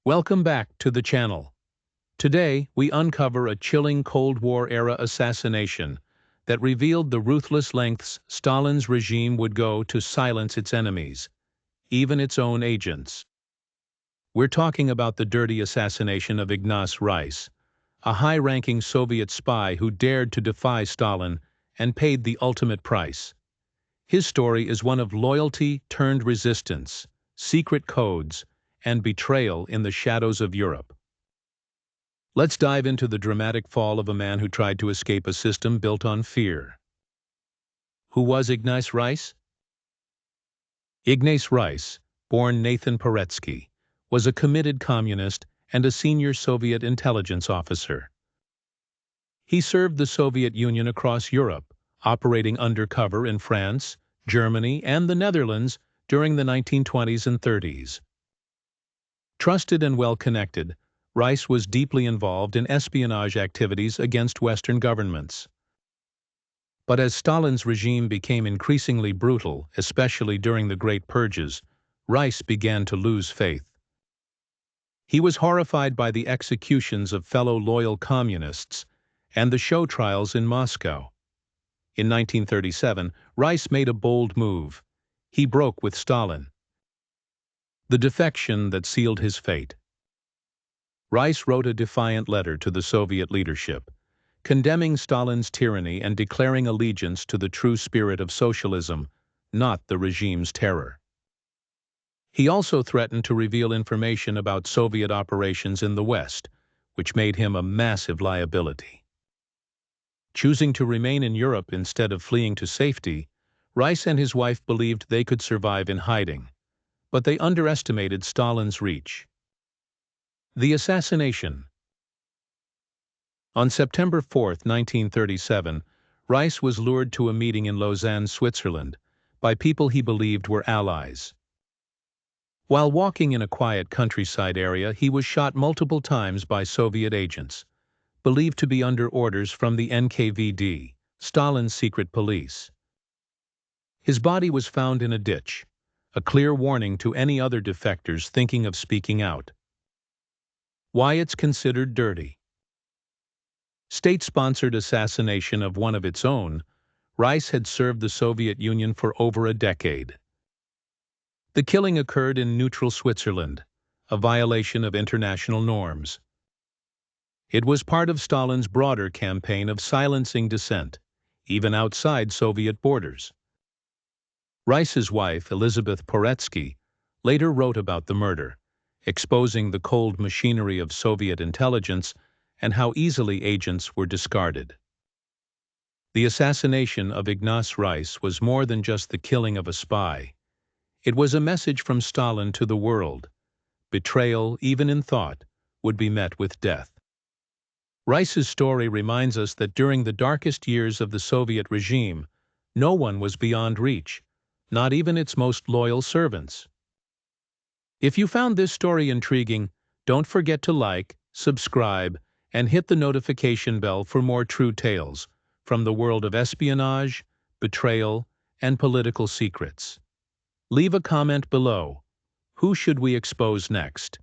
Welcome back to the channel. Today, we uncover a chilling Cold War-era assassination that revealed the ruthless lengths Stalin's regime would go to silence its enemies, even its own agents. We're talking about the dirty assassination of Ignace Reiss, a high-ranking Soviet spy who dared to defy Stalin and paid the ultimate price. His story is one of loyalty turned resistance, secret codes, and betrayal in the shadows of Europe. Let's dive into the dramatic fall of a man who tried to escape a system built on fear. Who was Ignace Reiss? Ignace Reiss, born Nathan Paretsky, was a committed communist and a senior Soviet intelligence officer. He served the Soviet Union across Europe, operating undercover in France, Germany, and the Netherlands during the 1920s and 30s. Trusted and well-connected, Reiss was deeply involved in espionage activities against Western governments. But as Stalin's regime became increasingly brutal, especially during the Great Purges, Reiss began to lose faith. He was horrified by the executions of fellow loyal communists and the show trials in Moscow. In 1937, Reiss made a bold move. He broke with Stalin. The defection that sealed his fate. Reiss wrote a defiant letter to the Soviet leadership, condemning Stalin's tyranny and declaring allegiance to the true spirit of socialism, not the regime's terror. He also threatened to reveal information about Soviet operations in the West, which made him a massive liability. Choosing to remain in Europe instead of fleeing to safety, Reiss and his wife believed they could survive in hiding, but they underestimated Stalin's reach. The assassination. On September 4, 1937, Reiss was lured to a meeting in Lausanne, Switzerland, by people he believed were allies. While walking in a quiet countryside area, he was shot multiple times by Soviet agents, believed to be under orders from the NKVD, Stalin's secret police. His body was found in a ditch, a clear warning to any other defectors thinking of speaking out. Why it's considered dirty. State-sponsored assassination of one of its own, Reiss had served the Soviet Union for over a decade. The killing occurred in neutral Switzerland, a violation of international norms. It was part of Stalin's broader campaign of silencing dissent, even outside Soviet borders. Reiss's wife, Elizabeth Paretsky, later wrote about the murder, exposing the cold machinery of Soviet intelligence and how easily agents were discarded. The assassination of Ignace Reiss was more than just the killing of a spy. It was a message from Stalin to the world. Betrayal, even in thought, would be met with death. Reiss's story reminds us that during the darkest years of the Soviet regime, no one was beyond reach, not even its most loyal servants. If you found this story intriguing, don't forget to like, subscribe, and hit the notification bell for more true tales from the world of espionage, betrayal, and political secrets. Leave a comment below. Who should we expose next?